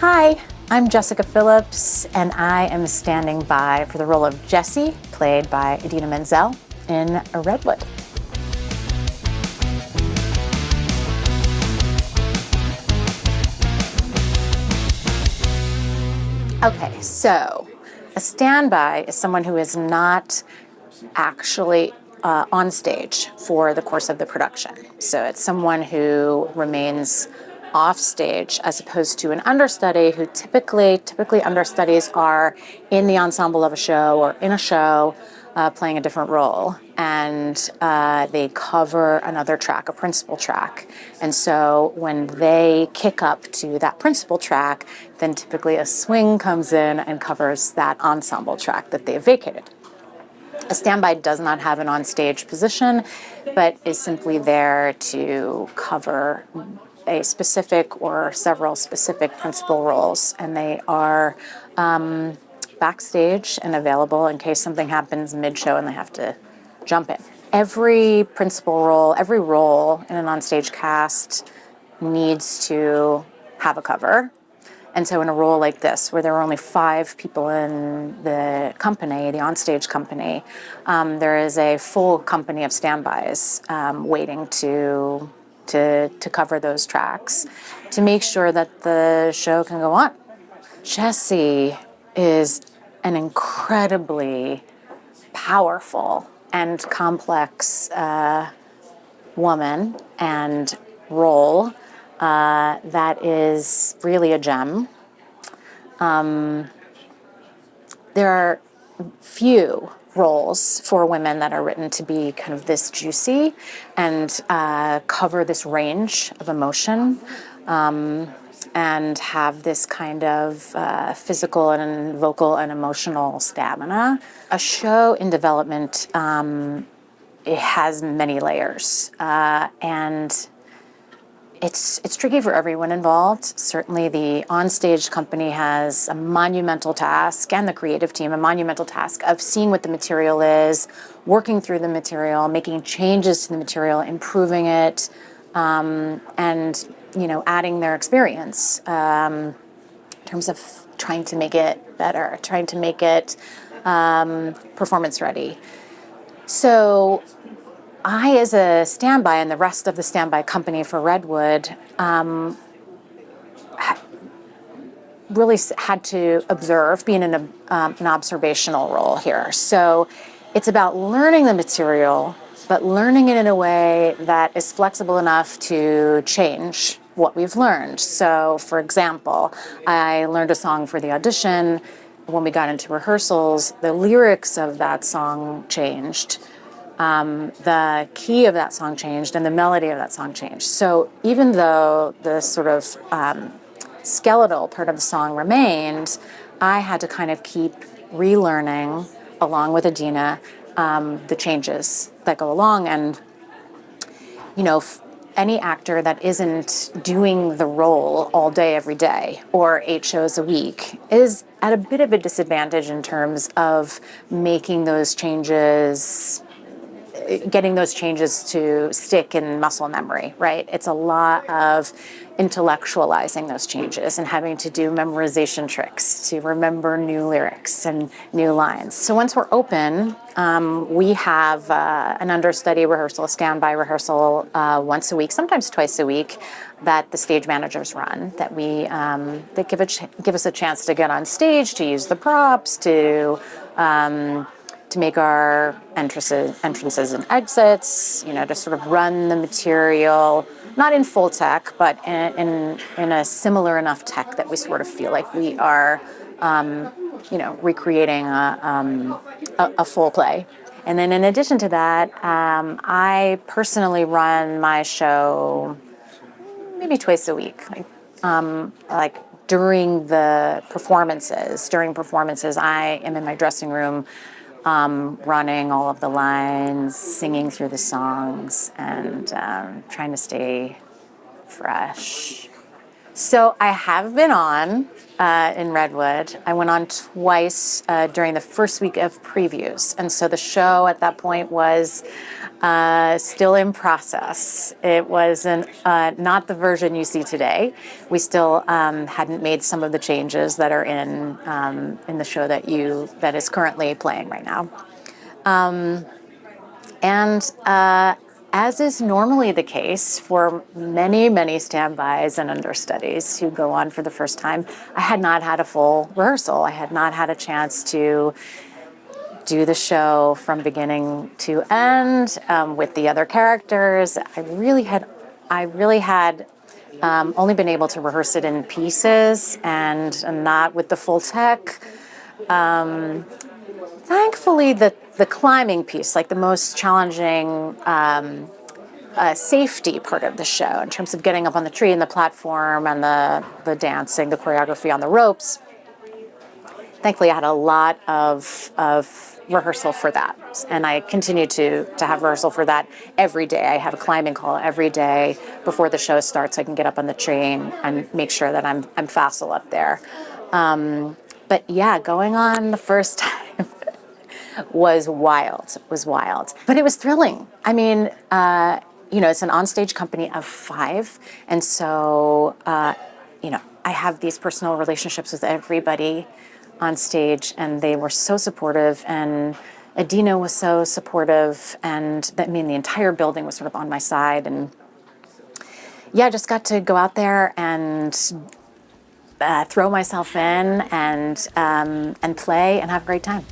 Hi, I'm Jessica Phillips, and I am standing by for the role of Jessie, played by Idina Menzel, in Redwood. Okay, so a standby is someone who is not actually on stage for the course of the production. So it's someone who remains off stage as opposed to an understudy who typically understudies are in the ensemble of a show or in a show playing a different role, and they cover another track, a principal track. And so when they kick up to that principal track, then typically a swing comes in and covers that ensemble track that they've vacated. A standby does not have an onstage position, but is simply there to cover a specific or several specific principal roles, and they are backstage and available in case something happens mid-show and they have to jump in. Every principal role, every role in an onstage cast needs to have a cover. And so in a role like this, where there are only 5 people in the company, the onstage company, there is a full company of standbys waiting to cover those tracks to make sure that the show can go on. Jessie is an incredibly powerful and complex woman and role that is really a gem. There are few roles for women that are written to be kind of this juicy and cover this range of emotion and have this kind of physical and vocal and emotional stamina. A show in development, it has many layers, and it's tricky for everyone involved. Certainly the onstage company has a monumental task, and the creative team a monumental task of seeing what the material is, working through the material, making changes to the material, improving it, and adding their experience in terms of trying to make it better, trying to make it performance ready. So I, as a standby, and the rest of the standby company for Redwood, really had to observe, being in an observational role here. So it's about learning the material, but learning it in a way that is flexible enough to change what we've learned. So, for example, I learned a song for the audition. When we got into rehearsals, the lyrics of that song changed. The key of that song changed, and the melody of that song changed. So even though the sort of skeletal part of the song remained, I had to kind of keep relearning, along with Idina, the changes that go along. And, any actor that isn't doing the role all day, every day, or 8 shows a week is at a bit of a disadvantage in terms of making those changes, getting those changes to stick in muscle memory, right? It's a lot of intellectualizing those changes and having to do memorization tricks to remember new lyrics and new lines. So once we're open, we have an understudy rehearsal, a standby rehearsal once a week, sometimes twice a week, that the stage managers run, that we that give us a chance to get on stage, to use the props, to make our entrances and exits, to sort of run the material, not in full tech, but in a similar enough tech that we sort of feel like we are, recreating a full play. And then in addition to that, I personally run my show maybe twice a week, like during performances, I am in my dressing room running all of the lines, singing through the songs, and trying to stay fresh. So I have been on in Redwood. I went on twice during the first week of previews. And so the show at that point was still in process. It wasn't not the version you see today. We still hadn't made some of the changes that are in the show that is currently playing right now. And as is normally the case for many, many standbys and understudies who go on for the first time, I had not had a full rehearsal. I had not had a chance to do the show from beginning to end with the other characters. I really had only been able to rehearse it in pieces and not with the full tech. Thankfully, the climbing piece, like the most challenging safety part of the show, in terms of getting up on the tree and the platform and the dancing, the choreography on the ropes. Thankfully, I had a lot of rehearsal for that, and I continue to have rehearsal for that every day. I have a climbing call every day before the show starts. So I can get up on the tree and make sure that I'm facile up there. But yeah, going on the first time was wild. Was wild, but it was thrilling. I mean, it's an onstage company of 5, and so I have these personal relationships with everybody on stage, and they were so supportive, and Idina was so supportive, and the entire building was sort of on my side, and yeah, I just got to go out there and throw myself in and play and have a great time.